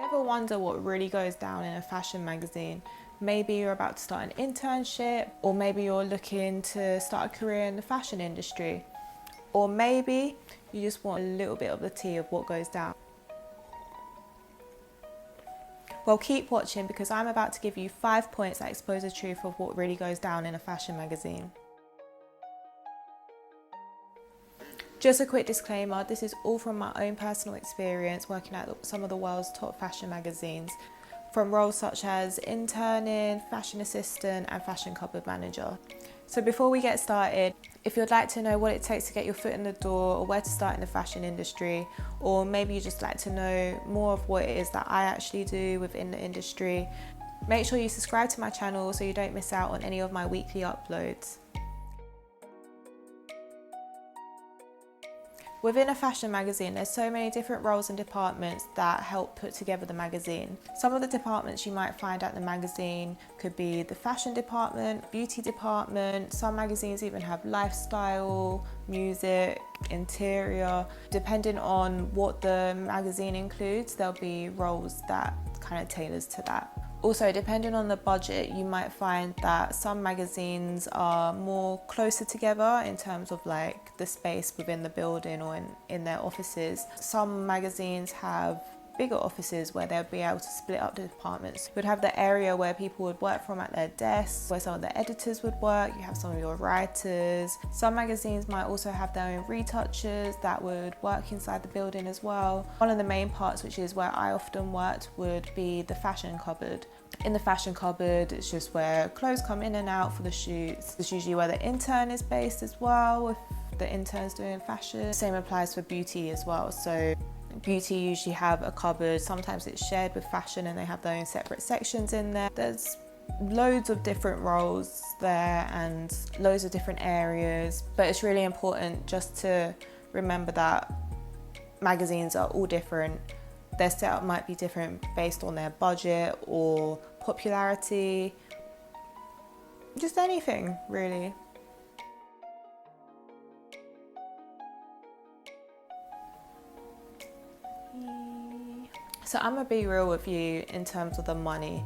Ever wonder what really goes down in a fashion magazine? Maybe you're about to start an internship, or maybe you're looking to start a career in the fashion industry, or maybe you just want a little bit of the tea of what goes down. Well, keep watching, because I'm about to give you 5 points that expose the truth of what really goes down in a fashion magazine. Just a quick disclaimer, this is all from my own personal experience working at some of the world's top fashion magazines, from roles such as interning, fashion assistant and fashion cupboard manager. So before we get started, if you'd like to know what it takes to get your foot in the door, or where to start in the fashion industry, or maybe you'd just like to know more of what it is that I actually do within the industry, make sure you subscribe to my channel so you don't miss out on any of my weekly uploads. Within a fashion magazine, there's so many different roles and departments that help put together the magazine. Some of the departments you might find at the magazine could be the fashion department, beauty department. Some magazines even have lifestyle, music, interior. Depending on what the magazine includes, there'll be roles that kind of tailors to that. Also, depending on the budget, you might find that some magazines are more closer together in terms of like the space within the building or in their offices. Some magazines have bigger offices where they'll be able to split up the departments. You'd have the area where people would work from at their desks, where some of the editors would work. You have some of your writers. Some magazines might also have their own retouchers that would work inside the building as well. One of the main parts, which is where I often worked, would be the fashion cupboard. In the fashion cupboard, it's just where clothes come in and out for the shoots. It's usually where the intern is based as well, if the intern's doing fashion. Same applies for beauty as well. So beauty usually have a cupboard, sometimes it's shared with fashion and they have their own separate sections in there. There's loads of different roles there and loads of different areas, but it's really important just to remember that magazines are all different. Their setup might be different based on their budget or popularity, just anything really. So I'm gonna be real with you in terms of the money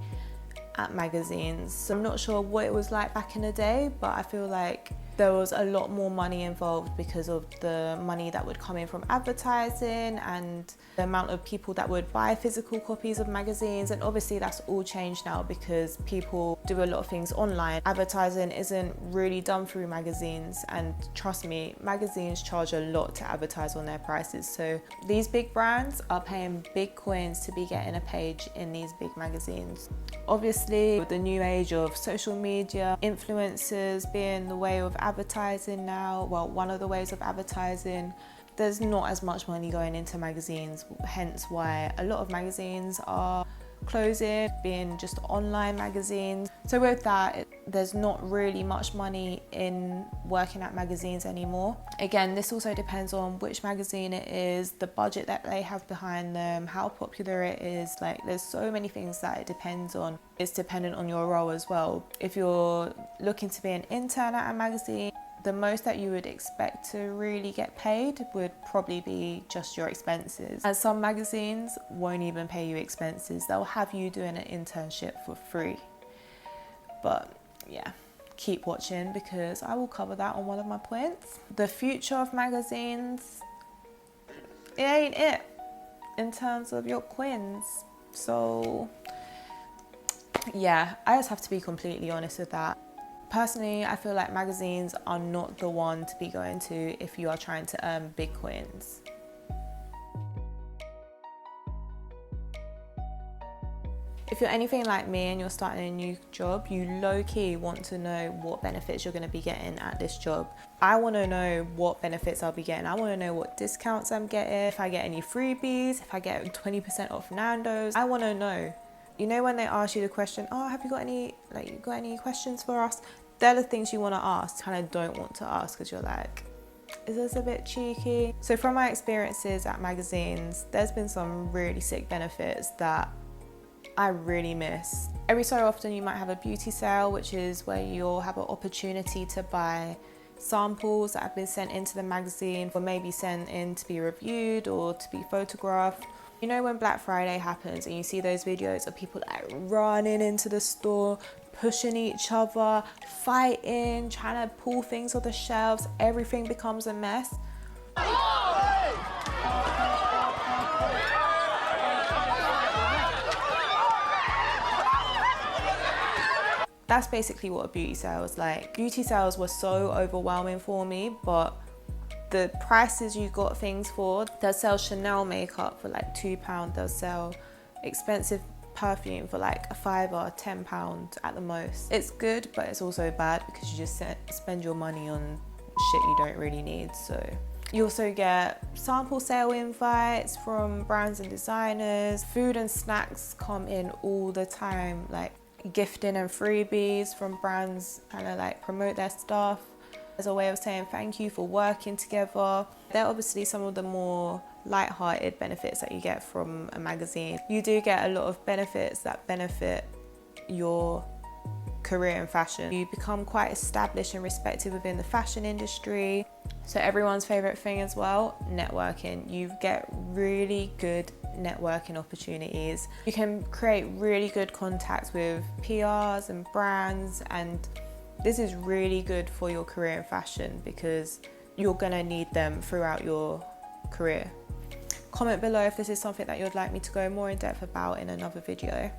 at magazines. So I'm not sure what it was like back in the day, but I feel like there was a lot more money involved because of the money that would come in from advertising and the amount of people that would buy physical copies of magazines. And obviously that's all changed now because people do a lot of things online. Advertising isn't really done through magazines, and trust me, magazines charge a lot to advertise on their prices. So these big brands are paying big coins to be getting a page in these big magazines. Obviously, with the new age of social media, influencers being the way of advertising now, well, one of the ways of advertising, there's not as much money going into magazines, hence why a lot of magazines are closing, being just online magazines. So with that, there's not really much money in working at magazines anymore. Again, this also depends on which magazine it is, the budget that they have behind them, how popular it is. Like, there's so many things that it depends on. It's dependent on your role as well. If you're looking to be an intern at a magazine, the most that you would expect to really get paid would probably be just your expenses. And some magazines won't even pay you expenses. They'll have you doing an internship for free. But yeah, keep watching because I will cover that on one of my points. The future of magazines, it ain't it in terms of your quins. So yeah, I just have to be completely honest with that. Personally, I feel like magazines are not the one to be going to if you are trying to earn big coins. If you're anything like me and you're starting a new job, you low-key want to know what benefits you're going to be getting at this job. I want to know what benefits I'll be getting. I want to know what discounts I'm getting, if I get any freebies, if I get 20% off Nando's. I want to know. You know when they ask you the question, oh, have you got any questions for us? They're the things you want to ask, kind of don't want to ask because you're like, is this a bit cheeky? So from my experiences at magazines, there's been some really sick benefits that I really miss. Every so often you might have a beauty sale, which is where you'll have an opportunity to buy samples that have been sent into the magazine or maybe sent in to be reviewed or to be photographed. You know when Black Friday happens and you see those videos of people like running into the store, pushing each other, fighting, trying to pull things off the shelves, everything becomes a mess. That's basically what a beauty sale was like. Beauty sales were so overwhelming for me, but the prices you got things for, they'll sell Chanel makeup for like £2, they'll sell expensive perfume for like a £5 or £10 at the most. It's good, but it's also bad because you just spend your money on shit you don't really need. So you also get sample sale invites from brands and designers. Food and snacks come in all the time, like gifting and freebies from brands trying to like promote their stuff as a way of saying thank you for working together. They're obviously some of the more light-hearted benefits that you get from a magazine. You do get a lot of benefits that benefit your career in fashion. You become quite established and respected within the fashion industry. So everyone's favorite thing as well, networking. You get really good networking opportunities. You can create really good contacts with PRs and brands, and this is really good for your career in fashion because you're gonna need them throughout your career. Comment below if this is something that you'd like me to go more in depth about in another video.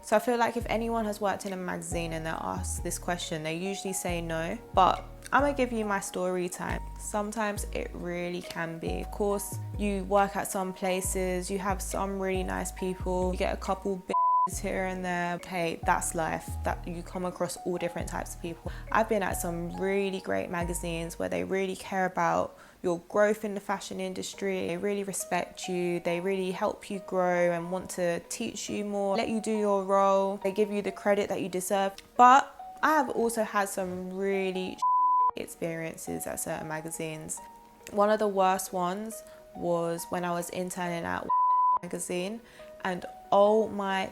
So I feel like if anyone has worked in a magazine and they're asked this question, they usually say no, but I'm gonna give you my story time. Sometimes it really can be. Of course, you work at some places, you have some really nice people, you get a couple bitches here and there. Hey, that's life. That you come across all different types of people. I've been at some really great magazines where they really care about your growth in the fashion industry. They really respect you. They really help you grow and want to teach you more, let you do your role. They give you the credit that you deserve. But I have also had some really experiences at certain magazines. One of the worst ones was when I was interning at magazine, and oh my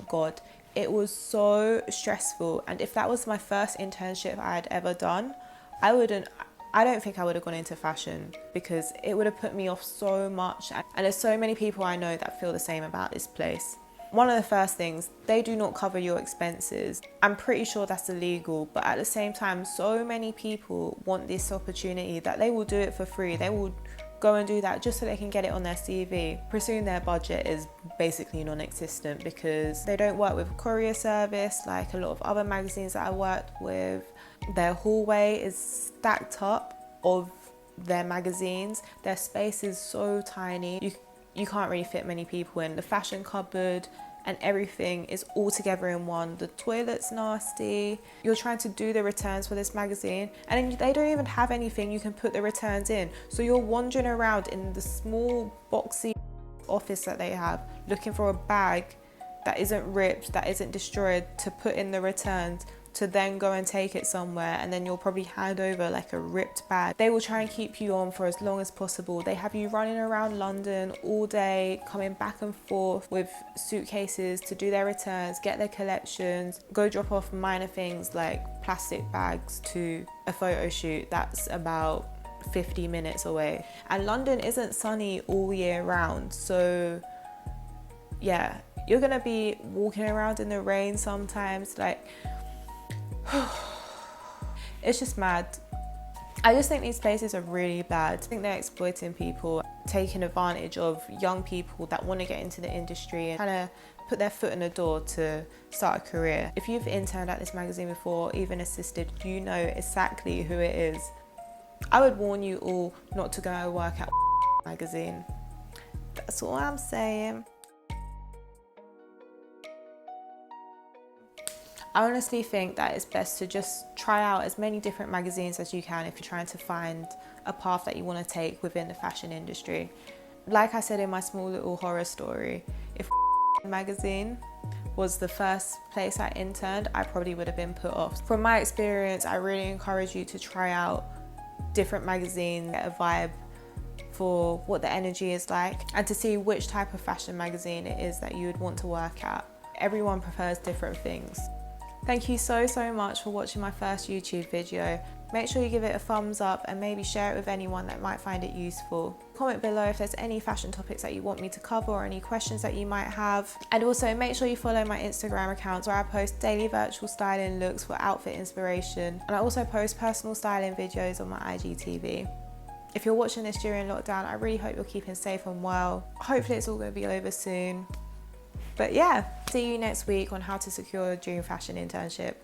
God, it was so stressful. And if that was my first internship I had ever done, I don't think I would have gone into fashion because it would have put me off so much. And there's so many people I know that feel the same about this place. One of the first things, they do not cover your expenses. I'm pretty sure that's illegal, but at the same time, so many people want this opportunity that they will do it for free. They will go and do that just so they can get it on their CV. Pursuing their budget is basically non-existent because they don't work with a courier service like a lot of other magazines that I worked with. Their hallway is stacked up of their magazines. Their space is so tiny. You can't really fit many people in. The fashion cupboard and everything is all together in one. The toilet's nasty. You're trying to do the returns for this magazine and then they don't even have anything you can put the returns in. So you're wandering around in the small boxy office that they have looking for a bag that isn't ripped, that isn't destroyed, to put in the returns, to then go and take it somewhere, and then you'll probably hand over like a ripped bag. They will try and keep you on for as long as possible. They have you running around London all day, coming back and forth with suitcases to do their returns, get their collections, go drop off minor things like plastic bags to a photo shoot that's about 50 minutes away. And London isn't sunny all year round, so yeah, you're gonna be walking around in the rain sometimes, like it's just mad. I just think these places are really bad. I think they're exploiting people, taking advantage of young people that want to get into the industry and trying to put their foot in the door to start a career. If you've interned at this magazine before, even assisted, you know exactly who it is. I would warn you all not to go work at magazine. That's all I'm saying. I honestly think that it's best to just try out as many different magazines as you can if you're trying to find a path that you want to take within the fashion industry. Like I said in my small little horror story, if magazine was the first place I interned, I probably would have been put off. From my experience, I really encourage you to try out different magazines, get a vibe for what the energy is like, and to see which type of fashion magazine it is that you would want to work at. Everyone prefers different things. Thank you so much for watching my first YouTube video. Make sure you give it a thumbs up and maybe share it with anyone that might find it useful. Comment below if there's any fashion topics that you want me to cover or any questions that you might have. And also make sure you follow my Instagram accounts where I post daily virtual styling looks for outfit inspiration. And I also post personal styling videos on my IGTV. If you're watching this during lockdown, I really hope you're keeping safe and well. Hopefully it's all going to be over soon. But yeah, see you next week on how to secure a dream fashion internship.